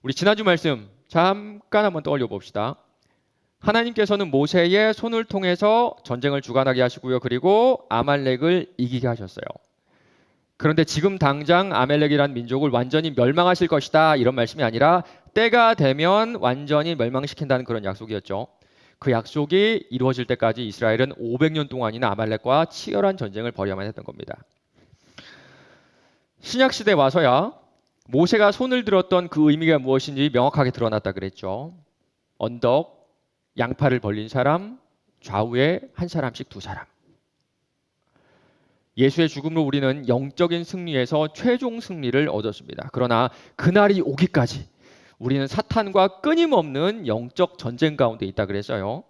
우리 지난주 말씀 잠깐 한번 떠올려 봅시다. 하나님께서는 모세의 손을 통해서 전쟁을 주관하게 하시고요. 그리고 아말렉을 이기게 하셨어요. 그런데 지금 당장 아말렉이라는 민족을 완전히 멸망하실 것이다 이런 말씀이 아니라 때가 되면 완전히 멸망시킨다는 그런 약속이었죠. 그 약속이 이루어질 때까지 이스라엘은 500년 동안이나 아말렉과 치열한 전쟁을 벌여야만 했던 겁니다. 신약시대에 와서야 모세가 손을 들었던 그 의미가 무엇인지 명확하게 드러났다 그랬죠. 언덕, 양팔을 벌린 사람, 좌우에 한 사람씩 두 사람. 예수의 죽음으로 우리는 영적인 승리에서 최종 승리를 얻었습니다. 그러나 그날이 오기까지 우리는 사탄과 끊임없는 영적 전쟁 가운데 있다 그랬어요.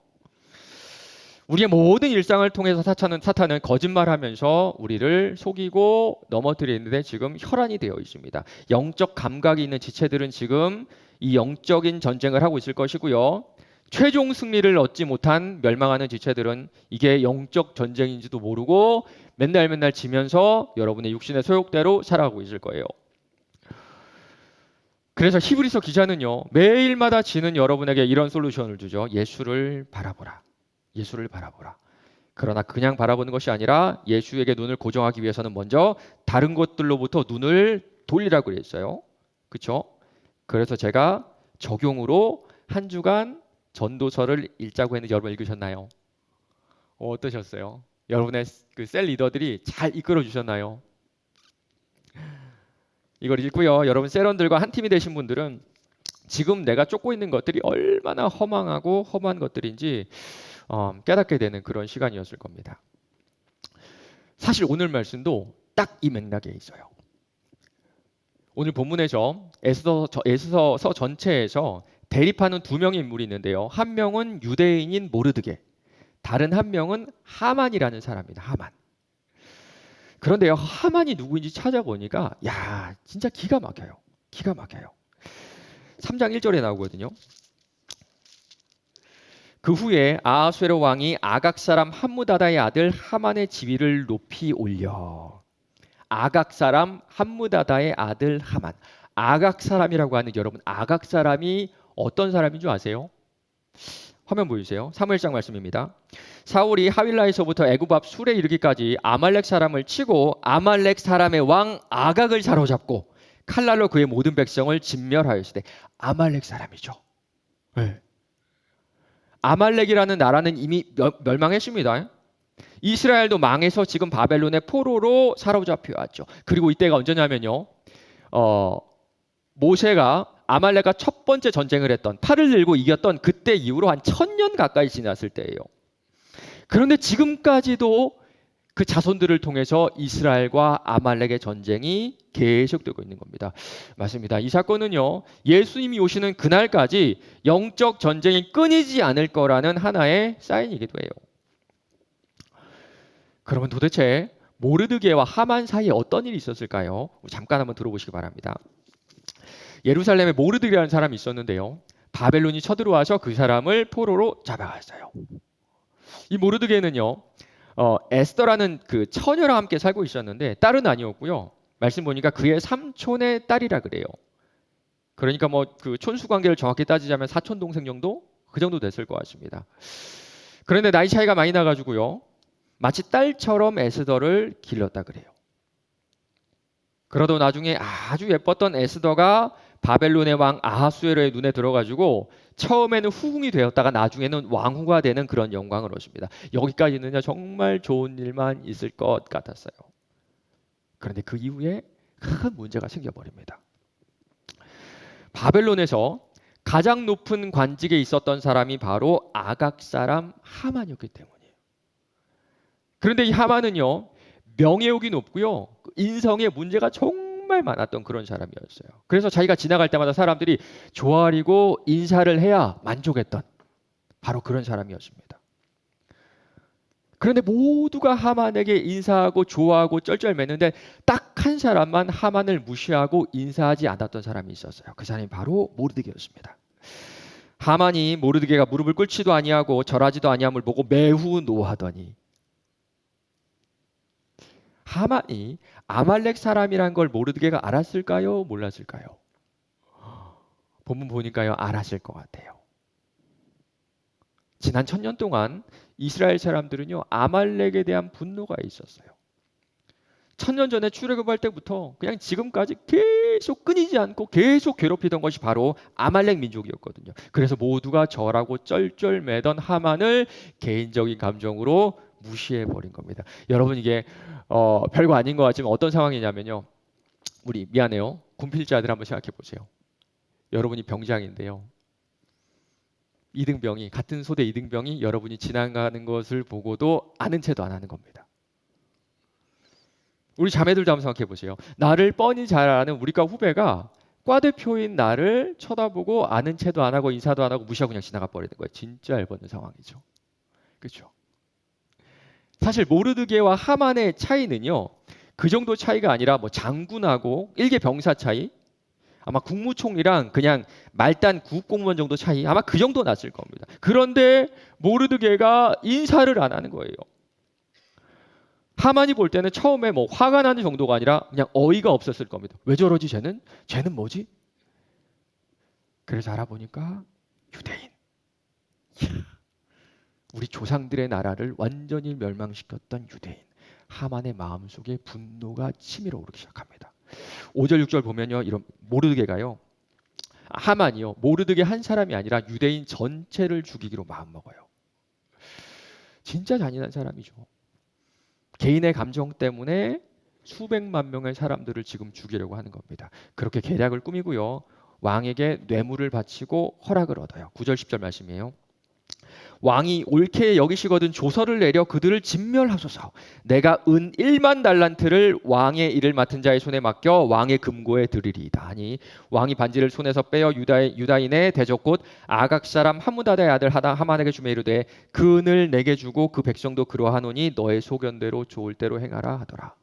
우리의 모든 일상을 통해서 사탄은 거짓말하면서 우리를 속이고 넘어뜨리는데 지금 혈안이 되어 있습니다. 영적 감각이 있는 지체들은 지금 이 영적인 전쟁을 하고 있을 것이고요. 최종 승리를 얻지 못한 멸망하는 지체들은 이게 영적 전쟁인지도 모르고 맨날 지면서 여러분의 육신의 소욕대로 살아가고 있을 거예요. 그래서 히브리서 기자는요, 매일마다 지는 여러분에게 이런 솔루션을 주죠. 예수를 바라보라. 예수를 바라보라. 그러나 그냥 바라보는 것이 아니라 예수에게 눈을 고정하기 위해서는 먼저 다른 것들로부터 눈을 돌리라고 그랬어요. 그렇죠? 그래서 제가 적용으로 한 주간 전도서를 읽자고 했는데 여러분 읽으셨나요? 어떠셨어요? 여러분의 그 셀 리더들이 잘 이끌어 주셨나요? 이걸 읽고요. 여러분 셀원들과 한 팀이 되신 분들은 지금 내가 쫓고 있는 것들이 얼마나 허망하고 험한 것들인지 깨닫게 되는 그런 시간이었을 겁니다. 사실 오늘 말씀도 딱 이 맥락에 있어요. 오늘 본문에서 에스더서 전체에서 대립하는 두 명의 인물이 있는데요. 한 명은 유대인인 모르드게, 다른 한 명은 하만이라는 사람입니다. 하만. 그런데요, 하만이 누구인지 찾아보니까 야, 진짜 기가 막혀요. 기가 막혀요. 3장 1절에 나오거든요. 그 후에 아하수에로 왕이 아각 사람 함무다다의 아들 하만의 지위를 높이 올려. 아각 사람 함무다다의 아들 하만. 아각 사람이라고 하는 여러분, 아각 사람이 어떤 사람인 줄 아세요? 화면 보여주세요. 사무엘상 말씀입니다. 사울이 하윌라에서부터 애굽 앞 술에 이르기까지 아말렉 사람을 치고 아말렉 사람의 왕 아각을 사로잡고 칼날로 그의 모든 백성을 진멸하였으되 아말렉 사람이죠. 네. 아말렉이라는 나라는 이미 멸망했습니다. 이스라엘도 망해서 지금 바벨론의 포로로 사로잡혀 왔죠. 그리고 이때가 언제냐면요. 모세가 아말렉과 첫 번째 전쟁을 했던 팔을 들고 이겼던 그때 이후로 한 1000년 가까이 지났을 때예요. 그런데 지금까지도 그 자손들을 통해서 이스라엘과 아말렉의 전쟁이 계속되고 있는 겁니다. 맞습니다. 이 사건은요, 예수님이 오시는 그날까지 영적 전쟁이 끊이지 않을 거라는 하나의 사인이기도 해요. 그러면 도대체 모르드게와 하만 사이에 어떤 일이 있었을까요? 잠깐 한번 들어보시기 바랍니다. 예루살렘에 모르드게라는 사람이 있었는데요. 바벨론이 쳐들어와서 그 사람을 포로로 잡아갔어요. 이 모르드게는요, 에스더라는 그 처녀랑 함께 살고 있었는데 딸은 아니었고요. 말씀 보니까 그의 삼촌의 딸이라 그래요. 그러니까 뭐 그 촌수 관계를 정확히 따지자면 사촌 동생 정도 그 정도 됐을 것 같습니다. 그런데 나이 차이가 많이 나가지고요. 마치 딸처럼 에스더를 길렀다 그래요. 그러다 나중에 아주 예뻤던 에스더가 바벨론의 왕 아하수에로의 눈에 들어가지고 처음에는 후궁이 되었다가 나중에는 왕후가 되는 그런 영광을 얻습니다. 여기까지는 정말 좋은 일만 있을 것 같았어요. 그런데 그 이후에 큰 문제가 생겨버립니다. 바벨론에서 가장 높은 관직에 있었던 사람이 바로 아각 사람 하만이었기 때문이에요. 그런데 이 하만은요, 명예욕이 높고요, 인성에 문제가 정말 많았던 그런 사람이었어요. 그래서 자기가 지나갈 때마다 사람들이 조아리고 인사를 해야 만족했던 바로 그런 사람이었습니다. 그런데 모두가 하만에게 인사하고 좋아하고 쩔쩔매는데 딱 한 사람만 하만을 무시하고 인사하지 않았던 사람이 있었어요. 그 사람이 바로 모르드게였습니다. 하만이 모르드게가 무릎을 꿇지도 아니하고 절하지도 아니함을 보고 매우 노하더니, 하만이 아말렉 사람이란 걸 모르드게가 알았을까요? 몰랐을까요? 본문 보니까요, 알았을 것 같아요. 지난 1000년 동안 이스라엘 사람들은요, 아말렉에 대한 분노가 있었어요. 1000년 전에 출애굽할 때부터 그냥 지금까지 계속 끊이지 않고 계속 괴롭히던 것이 바로 아말렉 민족이었거든요. 그래서 모두가 절하고 쩔쩔매던 하만을 개인적인 감정으로 무시해 버린 겁니다. 여러분, 이게 별거 아닌 것 같지만 어떤 상황이냐면요. 우리 미안해요. 군필자들 한번 생각해 보세요. 여러분이 병장인데요. 이등병이, 같은 소대 이등병이 여러분이 지나가는 것을 보고도 아는 체도 안 하는 겁니다. 우리 자매들도 한번 생각해 보세요. 나를 뻔히 잘 아는 우리과 후배가 과대표인 나를 쳐다보고 아는 체도 안 하고 인사도 안 하고 무시하고 그냥 지나가 버리는 거예요. 진짜 열받는 상황이죠. 그렇죠? 사실 모르드게와 하만의 차이는요, 그 정도 차이가 아니라 뭐 장군하고 일개 병사 차이, 아마 국무총리랑 그냥 말단 구급공무원 정도 차이, 아마 그 정도 났을 겁니다. 그런데 모르드게가 인사를 안 하는 거예요. 하만이 볼 때는 처음에 뭐 화가 나는 정도가 아니라 그냥 어이가 없었을 겁니다. 왜 저러지 쟤는? 쟤는 뭐지? 그래서 알아보니까 유대인. 우리 조상들의 나라를 완전히 멸망시켰던 유대인. 하만의 마음속에 분노가 치밀어 오르기 시작합니다. 5절 6절 보면요, 이런 모르드게가요, 하만이요, 모르드게 한 사람이 아니라 유대인 전체를 죽이기로 마음먹어요. 진짜 잔인한 사람이죠. 개인의 감정 때문에 수백만 명의 사람들을 지금 죽이려고 하는 겁니다. 그렇게 계략을 꾸미고요, 왕에게 뇌물을 바치고 허락을 얻어요. 9절 10절 말씀이에요. 왕이 옳게 여기시거든 조서를 내려 그들을 진멸하소서. 내가 은 1만 달란트를 왕의 일을 맡은 자의 손에 맡겨 왕의 금고에 드리리이다 하니, 왕이 반지를 손에서 빼어 유다인의 대적 곧 아각 사람 하무다다의 아들 하만에게 주매 이르되 그 은을 내게 주고 그 백성도 그러하노니 너의 소견대로 좋을 대로 행하라 하더라.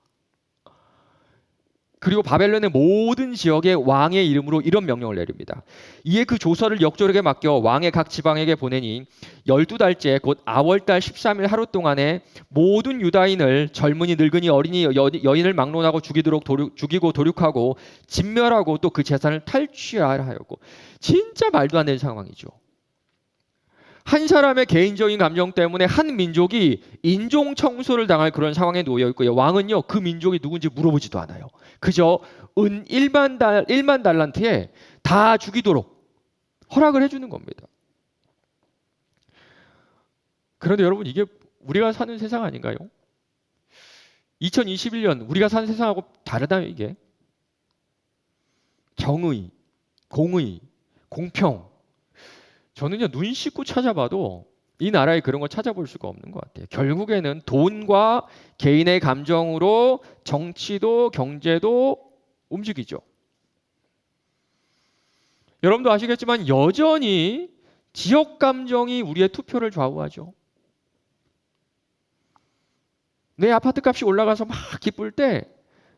그리고 바벨론의 모든 지역에 왕의 이름으로 이런 명령을 내립니다. 이에 그 조서를 역졸에게 맡겨 왕의 각 지방에게 보내니 12달째 곧 아월달 13일 하루 동안에 모든 유다인을 젊은이 늙은이 어린이 여인을 막론하고 죽이고 도륙하고 진멸하고 또 그 재산을 탈취하라 하였고, 진짜 말도 안 되는 상황이죠. 한 사람의 개인적인 감정 때문에 한 민족이 인종 청소를 당할 그런 상황에 놓여 있고요. 왕은요, 그 민족이 누군지 물어보지도 않아요. 그저 은 1만 달란트에 다 죽이도록 허락을 해주는 겁니다. 그런데 여러분, 이게 우리가 사는 세상 아닌가요? 2021년 우리가 사는 세상하고 다르다요, 이게. 정의, 공의, 공평. 저는요, 눈 씻고 찾아봐도 이 나라에 그런 거 찾아볼 수가 없는 것 같아요. 결국에는 돈과 개인의 감정으로 정치도 경제도 움직이죠. 여러분도 아시겠지만 여전히 지역 감정이 우리의 투표를 좌우하죠. 내 아파트 값이 올라가서 막 기쁠 때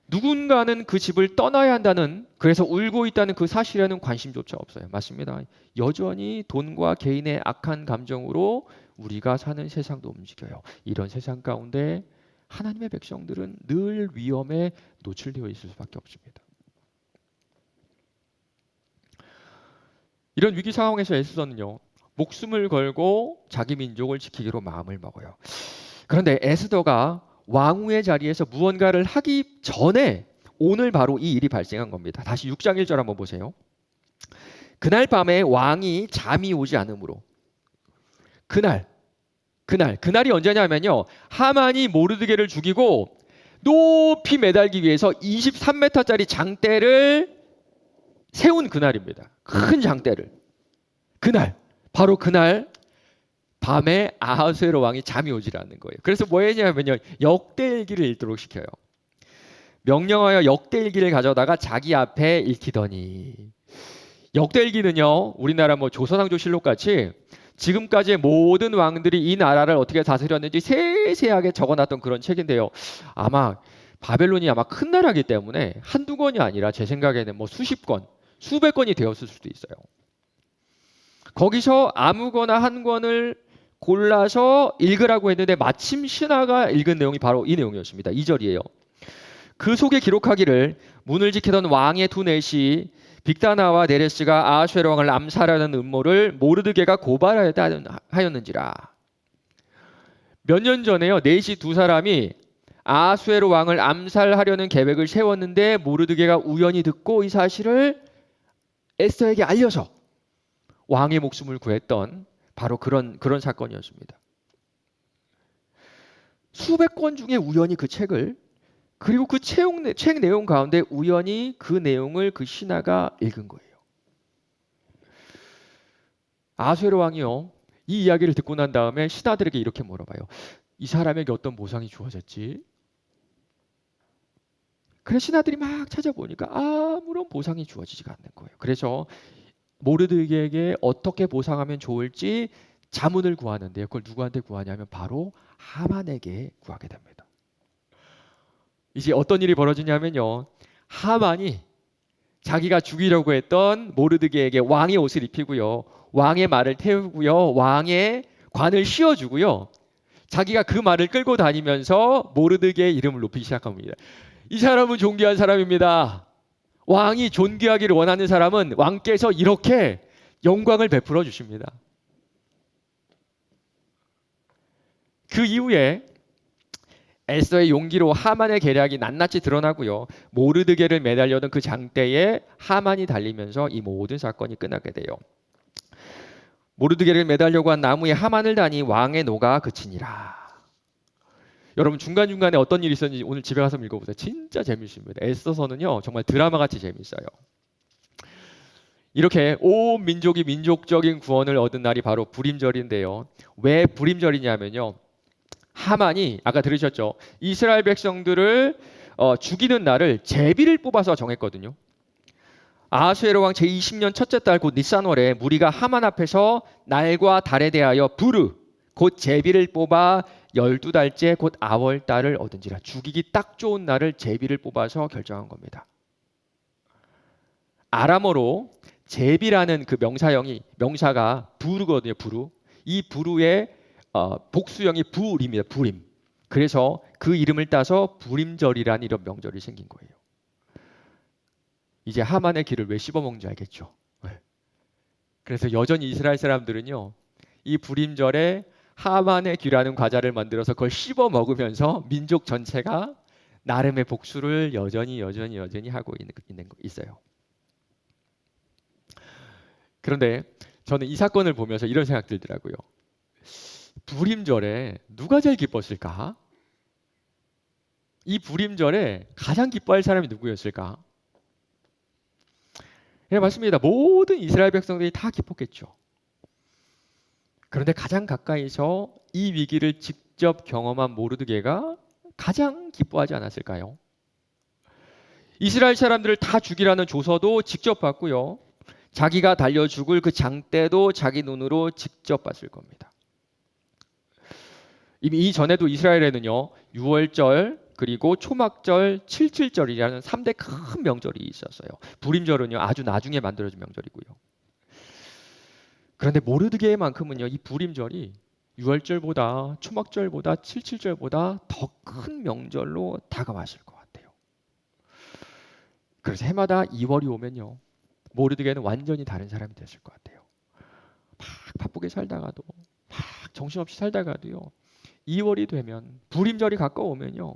누군가는 그 집을 떠나야 한다는, 그래서 울고 있다는 그 사실에는 관심조차 없어요. 맞습니다. 여전히 돈과 개인의 악한 감정으로 우리가 사는 세상도 움직여요. 이런 세상 가운데 하나님의 백성들은 늘 위험에 노출되어 있을 수밖에 없습니다. 이런 위기 상황에서 에스더는요, 목숨을 걸고 자기 민족을 지키기로 마음을 먹어요. 그런데 에스더가 왕후의 자리에서 무언가를 하기 전에 오늘 바로 이 일이 발생한 겁니다. 다시 6장 1절 한번 보세요. 그날 밤에 왕이 잠이 오지 않으므로, 그날이 언제냐면요, 하만이 모르드게를 죽이고 높이 매달기 위해서 23m짜리 장대를 세운 그날입니다. 큰 장대를. 바로 그날 밤에 아하수에로 왕이 잠이 오질 않는 거예요. 그래서 뭐 했냐면요, 역대일기를 읽도록 시켜요. 명령하여 역대일기를 가져다가 자기 앞에 읽히더니, 역대일기는요, 우리나라 뭐 조선왕조실록 같이 지금까지의 모든 왕들이 이 나라를 어떻게 다스렸는지 세세하게 적어놨던 그런 책인데요. 아마 바벨론이 아마 큰 나라이기 때문에 한두 권이 아니라 제 생각에는 뭐 수십 권, 수백 권이 되었을 수도 있어요. 거기서 아무거나 한 권을 골라서 읽으라고 했는데 마침 신하가 읽은 내용이 바로 이 내용이었습니다. 2절이에요. 그 속에 기록하기를 문을 지키던 왕의 두 넷이 빅다나와 네레스가 아하수에로 왕을 암살하는 음모를 모르드게가 고발하였다 하였는지라. 몇 년 전에요. 넷이 두 사람이 아하수에로 왕을 암살하려는 계획을 세웠는데 모르드게가 우연히 듣고 이 사실을 에스더에게 알려서 왕의 목숨을 구했던 바로 그런 사건이었습니다. 수백 권 중에 우연히 그 책을, 그리고 그 책 내용 가운데 우연히 그 내용을 그 신하가 읽은 거예요. 아하수에로 왕이요, 이 이야기를 듣고 난 다음에 신하들에게 이렇게 물어봐요. 이 사람에게 어떤 보상이 주어졌지? 그래서 신하들이 막 찾아보니까 아무런 보상이 주어지지가 않는 거예요. 그래서 모르드게에게 어떻게 보상하면 좋을지 자문을 구하는데요. 그걸 누구한테 구하냐면 바로 하만에게 구하게 됩니다. 이제 어떤 일이 벌어지냐면요. 하만이 자기가 죽이려고 했던 모르드게에게 왕의 옷을 입히고요. 왕의 말을 태우고요. 왕의 관을 씌워주고요. 자기가 그 말을 끌고 다니면서 모르드게의 이름을 높이기 시작합니다. 이 사람은 존귀한 사람입니다. 왕이 존귀하기를 원하는 사람은 왕께서 이렇게 영광을 베풀어 주십니다. 그 이후에 에스더의 용기로 하만의 계략이 낱낱이 드러나고요. 모르드게를 매달려던 그 장대에 하만이 달리면서 이 모든 사건이 끝나게 돼요. 모르드게를 매달려고 한 나무에 하만을 다니 왕의 노가 그치니라. 여러분 중간중간에 어떤 일이 있었는지 오늘 집에 가서 읽어보세요. 진짜 재밌습니다. 에스더서는요 정말 드라마같이 재밌어요. 이렇게 온 민족이 민족적인 구원을 얻은 날이 바로 불임절인데요. 왜 불임절이냐면요. 하만이 아까 들으셨죠? 이스라엘 백성들을 죽이는 날을 제비를 뽑아서 정했거든요. 아하수에로 왕 제20년 첫째 달 곧 니산월에 무리가 하만 앞에서 날과 달에 대하여 부르 곧 제비를 뽑아 12달째 곧 아월달을 얻은지라. 죽이기 딱 좋은 날을 제비를 뽑아서 결정한 겁니다. 아람어로 제비라는 그 명사가 부르거든요. 부르. 이 부르의 복수형이 불입니다. 불임. 그래서 그 이름을 따서 불임절이라는 이런 명절이 생긴 거예요. 이제 하만의 귀를 왜 씹어먹는지 알겠죠? 네. 그래서 여전히 이스라엘 사람들은요. 이 불임절에 하만의 귀라는 과자를 만들어서 그걸 씹어 먹으면서 민족 전체가 나름의 복수를 여전히 하고 있어요. 그런데 저는 이 사건을 보면서 이런 생각 들더라고요. 불임절에 누가 제일 기뻤을까? 이 불임절에 가장 기뻐할 사람이 누구였을까? 네, 맞습니다. 모든 이스라엘 백성들이 다 기뻤겠죠. 그런데 가장 가까이서 이 위기를 직접 경험한 모르드게가 가장 기뻐하지 않았을까요? 이스라엘 사람들을 다 죽이라는 조서도 직접 받고요. 자기가 달려 죽을 그 장대도 자기 눈으로 직접 봤을 겁니다. 이미 이전에도 이스라엘에는요. 6월절 그리고 초막절, 칠칠절이라는 3대 큰 명절이 있었어요. 불임절은요. 아주 나중에 만들어진 명절이고요. 그런데 모르드게만큼은요. 이 불임절이 6월절보다 초막절보다 칠칠절보다 더 큰 명절로 다가왔을 것 같아요. 그래서 해마다 2월이 오면요. 모르드게는 완전히 다른 사람이 됐을 것 같아요. 막 바쁘게 살다가도 막 정신없이 살다가도요. 2월이 되면 불임절이 가까우면요.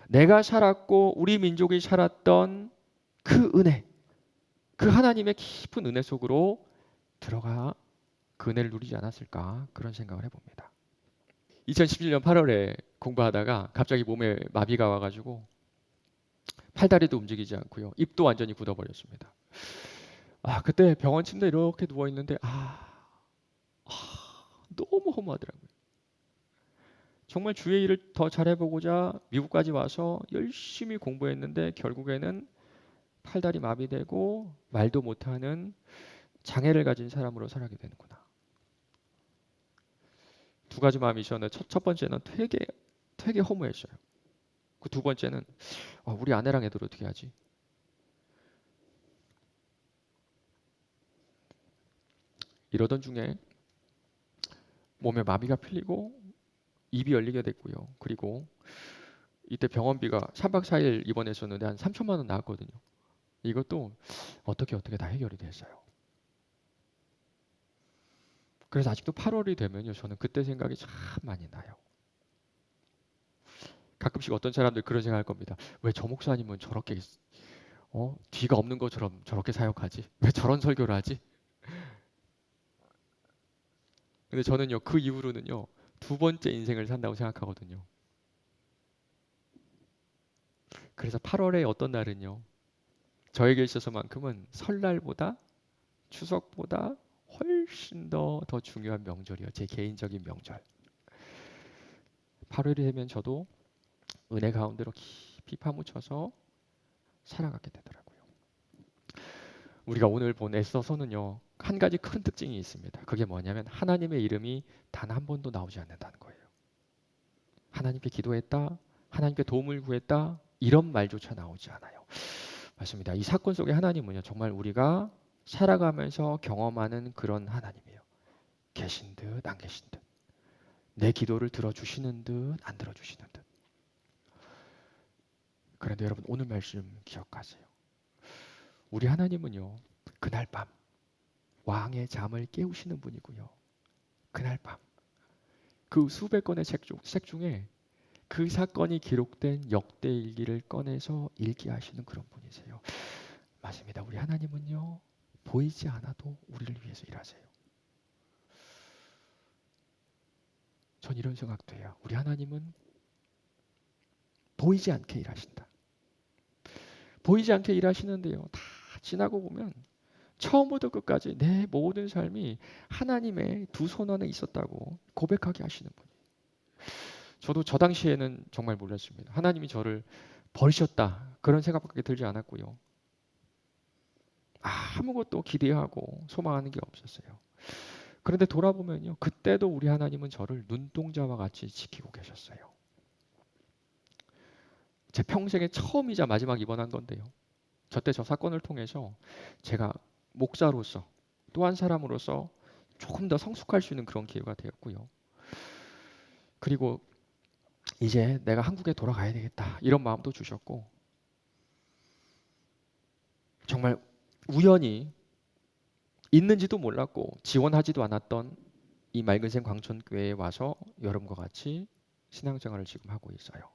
내가 살았고 우리 민족이 살았던 그 은혜, 그 하나님의 깊은 은혜 속으로 들어가 그 은혜를 누리지 않았을까 그런 생각을 해봅니다. 2017년 8월에 공부하다가 갑자기 몸에 마비가 와가지고 팔다리도 움직이지 않고요. 입도 완전히 굳어버렸습니다. 그때 병원 침대에 이렇게 누워있는데 너무 허무하더라고요. 정말 주의 일을 더 잘해보고자 미국까지 와서 열심히 공부했는데 결국에는 팔다리 마비되고 말도 못하는 장애를 가진 사람으로 살아가게 되는구나. 두 가지 마음이 있었는데 첫 번째는 되게 허무했어요. 그 두 번째는 우리 아내랑 애들 어떻게 하지? 이러던 중에 몸에 마비가 풀리고 입이 열리게 됐고요. 그리고 이때 병원비가 3박 4일 입원했었는데 한 3천만 원 나왔거든요. 이것도 어떻게 다 해결이 됐어요. 그래서 아직도 8월이 되면요, 저는 그때 생각이 참 많이 나요. 가끔씩 어떤 사람들 그런 생각할 겁니다. 왜 저 목사님은 저렇게 뒤가 없는 것처럼 저렇게 사역하지? 왜 저런 설교를 하지? 근데 저는요, 그 이후로는요, 두 번째 인생을 산다고 생각하거든요. 그래서 8월의 어떤 날은요, 저에게 있어서만큼은 설날보다 추석보다 훨씬 더 중요한 명절이요. 제 개인적인 명절. 8월이 되면 저도 은혜 가운데로 깊이 파묻혀서 살아가게 되더라고요. 우리가 오늘 본 에스더서는요, 한 가지 큰 특징이 있습니다. 그게 뭐냐면 하나님의 이름이 단 한 번도 나오지 않는다는 거예요. 하나님께 기도했다, 하나님께 도움을 구했다, 이런 말조차 나오지 않아요. 맞습니다. 이 사건 속에 하나님은요, 정말 우리가 살아가면서 경험하는 그런 하나님이에요. 계신 듯 안 계신 듯, 내 기도를 들어주시는 듯 안 들어주시는 듯. 그런데 여러분, 오늘 말씀 기억하세요. 우리 하나님은요, 그날 밤 왕의 잠을 깨우시는 분이고요. 그날 밤 그 수백 건의 책 중에 그 사건이 기록된 역대일기를 꺼내서 읽게 하시는 그런 분이세요. 맞습니다. 우리 하나님은요, 보이지 않아도 우리를 위해서 일하세요. 전 이런 생각도 해요. 우리 하나님은 보이지 않게 일하신다. 보이지 않게 일하시는데요, 다 지나고 보면 처음부터 끝까지 내 모든 삶이 하나님의 두 손 안에 있었다고 고백하게 하시는 분이에요. 저도 저 당시에는 정말 몰랐습니다. 하나님이 저를 버리셨다, 그런 생각밖에 들지 않았고요. 아무것도 기대하고 소망하는 게 없었어요. 그런데 돌아보면요, 그때도 우리 하나님은 저를 눈동자와 같이 지키고 계셨어요. 제 평생에 처음이자 마지막 입원한 건데요, 저때 저 사건을 통해서 제가 목사로서 또 한 사람으로서 조금 더 성숙할 수 있는 그런 기회가 되었고요. 그리고 이제 내가 한국에 돌아가야 되겠다, 이런 마음도 주셨고, 정말 우연히 있는지도 몰랐고 지원하지도 않았던 이 맑은샘 광천교회에 와서 여러분과 같이 신앙생활을 지금 하고 있어요.